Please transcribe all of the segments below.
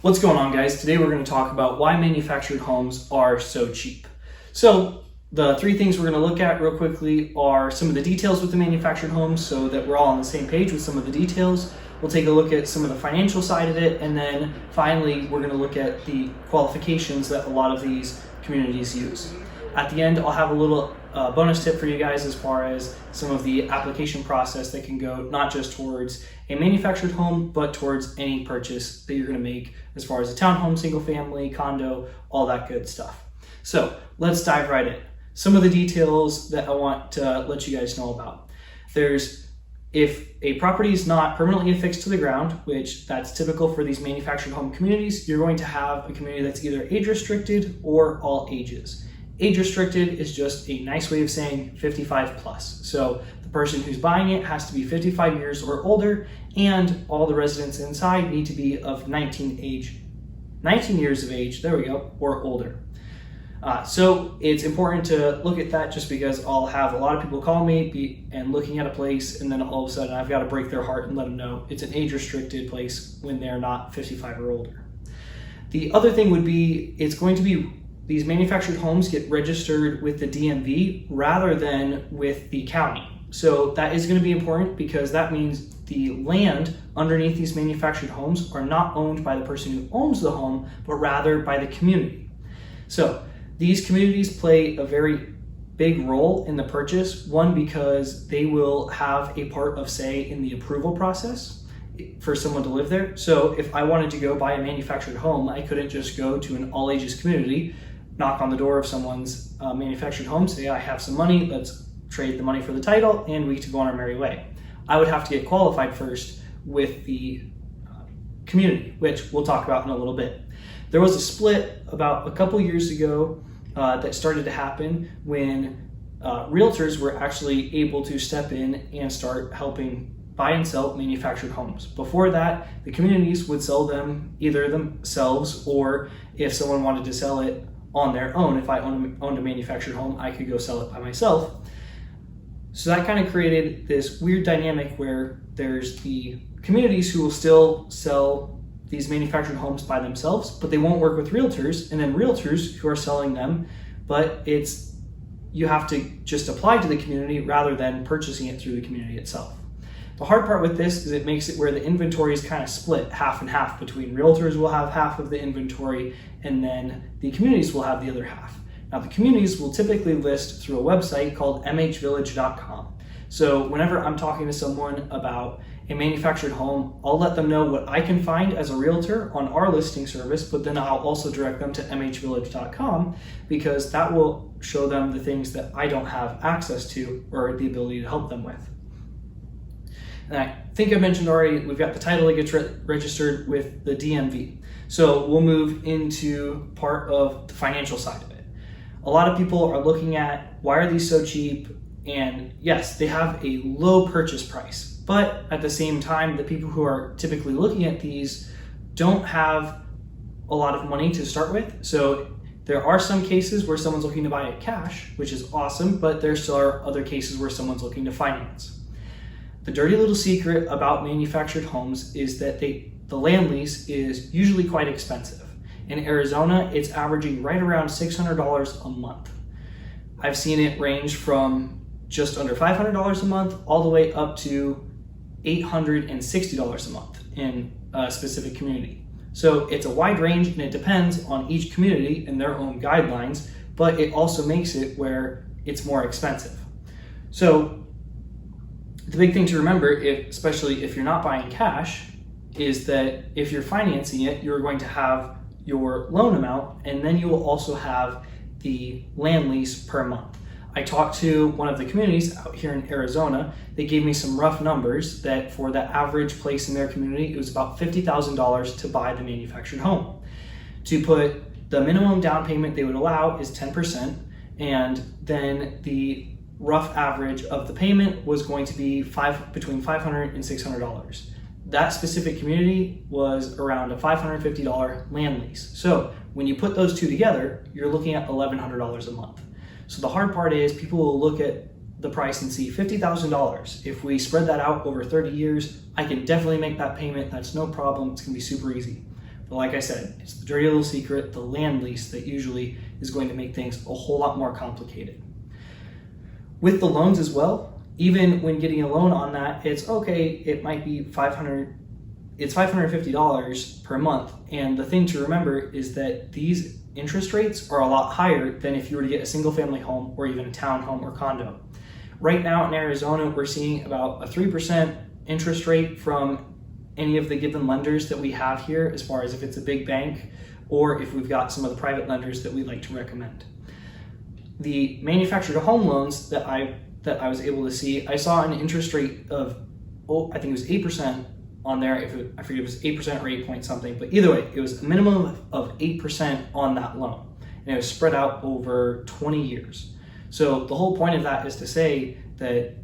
What's going on, guys? Today we're going to talk about why manufactured homes are so cheap. So the three things we're going to look at real quickly are some of the details with the manufactured homes so that we're all on the same page with some of the details. We'll take a look at some of the financial side of it, and then finally we're going to look at the qualifications that a lot of these communities use. At the end, I'll have a little bonus tip for you guys as far as some of the application process that can go not just towards a manufactured home, but towards any purchase that you're going to make as far as a townhome, single family, condo, all that good stuff. So let's dive right in. Some of the details that I want to let you guys know about. If a property is not permanently affixed to the ground, which that's typical for these manufactured home communities, you're going to have a community that's either age restricted or all ages. Age restricted is just a nice way of saying 55 plus. So the person who's buying it has to be 55 years or older, and all the residents inside need to be of 19 years of age, there we go, or older. So it's important to look at that just because I'll have a lot of people call me and looking at a place, and then all of a sudden I've got to break their heart and let them know it's an age restricted place when they're not 55 or older. The other thing would be these manufactured homes get registered with the DMV rather than with the county. So that is going to be important because that means the land underneath these manufactured homes are not owned by the person who owns the home, but rather by the community. So these communities play a very big role in the purchase. One, because they will have a part of say in the approval process for someone to live there. So if I wanted to go buy a manufactured home, I couldn't just go to an all ages community, knock on the door of someone's manufactured home, say, I have some money, let's trade the money for the title, and we get to go on our merry way. I would have to get qualified first with the community, which we'll talk about in a little bit. There was a split about a couple years ago that started to happen when realtors were actually able to step in and start helping buy and sell manufactured homes. Before that, the communities would sell them either themselves, or if someone wanted to sell it on their own, if I owned a manufactured home, I could go sell it by myself. So that kind of created this weird dynamic where there's the communities who will still sell these manufactured homes by themselves, but they won't work with realtors, and then realtors who are selling them, but you have to just apply to the community rather than purchasing it through the community itself. The hard part with this is it makes it where the inventory is kind of split half and half between realtors will have half of the inventory, and then the communities will have the other half. Now the communities will typically list through a website called mhvillage.com. So whenever I'm talking to someone about a manufactured home, I'll let them know what I can find as a realtor on our listing service, but then I'll also direct them to mhvillage.com because that will show them the things that I don't have access to or the ability to help them with. And I think I mentioned already, we've got the title that gets registered with the DMV. So we'll move into part of the financial side of it. A lot of people are looking at why are these so cheap? And yes, they have a low purchase price, but at the same time, the people who are typically looking at these don't have a lot of money to start with. So there are some cases where someone's looking to buy it cash, which is awesome, but there still are other cases where someone's looking to finance. The dirty little secret about manufactured homes is that the land lease is usually quite expensive. In Arizona, it's averaging right around $600 a month. I've seen it range from just under $500 a month all the way up to $860 a month in a specific community. So it's a wide range, and it depends on each community and their own guidelines, but it also makes it where it's more expensive. So the big thing to remember, especially if you're not buying cash, is that if you're financing it, you're going to have your loan amount, and then you will also have the land lease per month. I talked to one of the communities out here in Arizona. They gave me some rough numbers that for the average place in their community, it was about $50,000 to buy the manufactured home. To put the minimum down payment they would allow is 10%, and then the rough average of the payment was going to be between $500 and $600. That specific community was around a $550 land lease. So when you put those two together, you're looking at $1,100 a month. So the hard part is people will look at the price and see $50,000. If we spread that out over 30 years, I can definitely make that payment. That's no problem. It's gonna be super easy. But like I said, it's the dirty little secret, the land lease, that usually is going to make things a whole lot more complicated. With the loans as well, even when getting a loan on that, it's okay, it might be $550 per month. And the thing to remember is that these interest rates are a lot higher than if you were to get a single family home or even a townhome or condo. Right now in Arizona, we're seeing about a 3% interest rate from any of the given lenders that we have here, as far as if it's a big bank or if we've got some of the private lenders that we like to recommend. The manufactured home loans that I was able to see, I saw an interest rate of, I think it was 8% on there. I forget if it was 8% or 8 point something, but either way, it was a minimum of 8% on that loan. And it was spread out over 20 years. So the whole point of that is to say that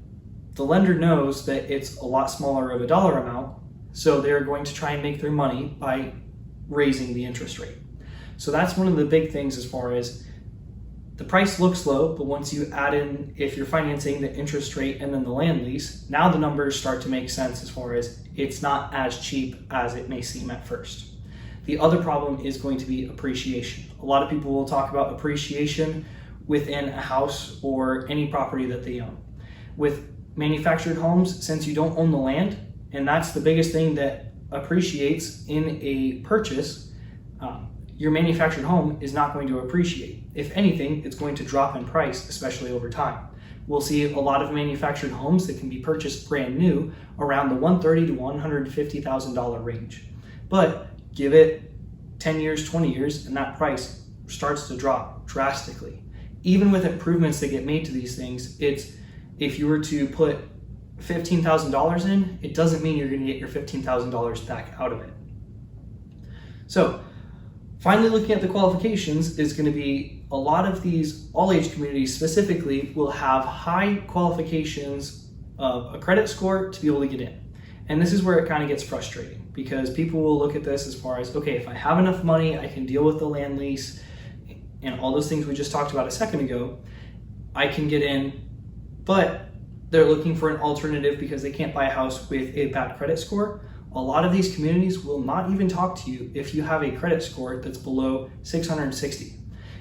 the lender knows that it's a lot smaller of a dollar amount, so they're going to try and make their money by raising the interest rate. So that's one of the big things, as far as the price looks low, but once you add in, if you're financing the interest rate and then the land lease, now the numbers start to make sense, as far as it's not as cheap as it may seem at first. The other problem is going to be appreciation. A lot of people will talk about appreciation within a house or any property that they own. With manufactured homes, since you don't own the land, and that's the biggest thing that appreciates in a purchase, your manufactured home is not going to appreciate. If anything, it's going to drop in price, especially over time. We'll see a lot of manufactured homes that can be purchased brand new around the $130,000 to $150,000 range. But give it 10 years, 20 years, and that price starts to drop drastically. Even with improvements that get made to these things, if you were to put $15,000 in, it doesn't mean you're going to get your $15,000 back out of it. So finally, looking at the qualifications is going to be a lot of these all-age communities specifically will have high qualifications of a credit score to be able to get in. And this is where it kind of gets frustrating, because people will look at this as far as, okay, if I have enough money, I can deal with the land lease and all those things we just talked about a second ago, I can get in, but they're looking for an alternative because they can't buy a house with a bad credit score. A lot of these communities will not even talk to you if you have a credit score that's below 660.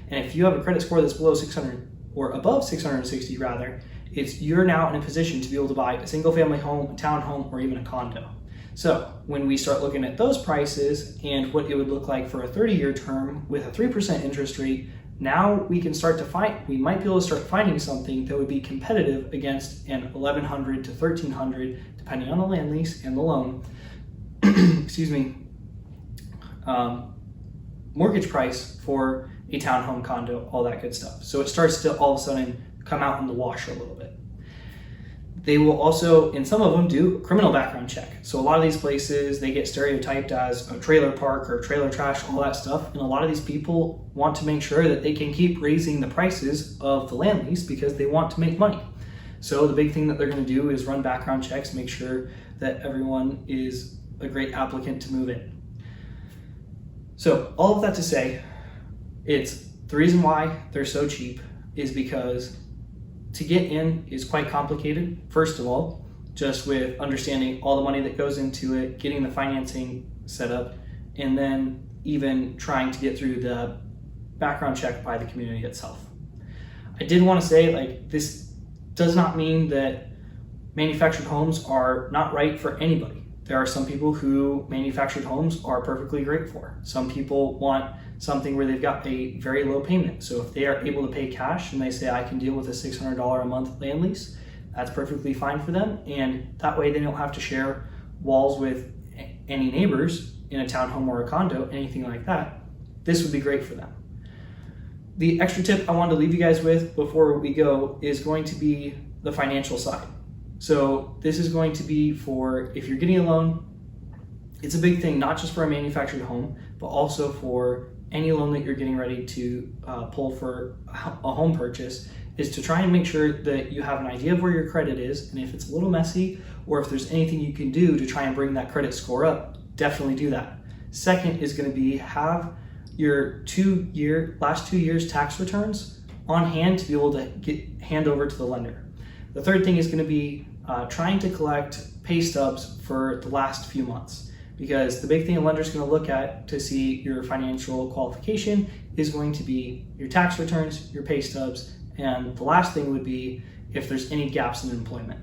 And if you have a credit score that's below 600 or above 660 rather, you're now in a position to be able to buy a single family home, a townhome, or even a condo. So when we start looking at those prices and what it would look like for a 30-year term with a 3% interest rate, now we can start to we might be able to start finding something that would be competitive against an $1,100 to $1,300, depending on the land lease and the loan, excuse me, mortgage price for a townhome, condo, all that good stuff. So it starts to all of a sudden come out in the wash a little bit. They will also, in some of them, do a criminal background check. So a lot of these places, they get stereotyped as a trailer park or trailer trash, all that stuff. And a lot of these people want to make sure that they can keep raising the prices of the land lease because they want to make money. So the big thing that they're going to do is run background checks, make sure that everyone is a great applicant to move in. So all of that to say, it's the reason why they're so cheap is because to get in is quite complicated. First of all, just with understanding all the money that goes into it, getting the financing set up, and then even trying to get through the background check by the community itself. I did want to say, this does not mean that manufactured homes are not right for anybody. There are some people who manufactured homes are perfectly great for. Some people want something where they've got a very low payment. So if they are able to pay cash and they say, I can deal with a $600 a month land lease, that's perfectly fine for them. And that way they don't have to share walls with any neighbors in a townhome or a condo, anything like that. This would be great for them. The extra tip I wanted to leave you guys with before we go is going to be the financial side. So this is going to be for, if you're getting a loan, it's a big thing, not just for a manufactured home, but also for any loan that you're getting ready to pull for a home purchase, is to try and make sure that you have an idea of where your credit is, and if it's a little messy, or if there's anything you can do to try and bring that credit score up, definitely do that. Second is going to be have your last 2 years tax returns on hand to be able to hand over to the lender. The third thing is going to be trying to collect pay stubs for the last few months. because the big thing a lender is going to look at to see your financial qualification is going to be your tax returns, your pay stubs, and the last thing would be if there's any gaps in employment.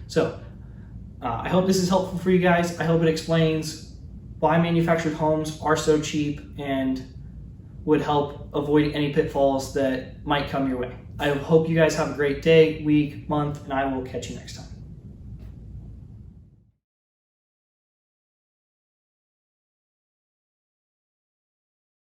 So I hope this is helpful for you guys. I hope it explains why manufactured homes are so cheap and would help avoid any pitfalls that might come your way. I hope you guys have a great day, week, month, and I will catch you next time.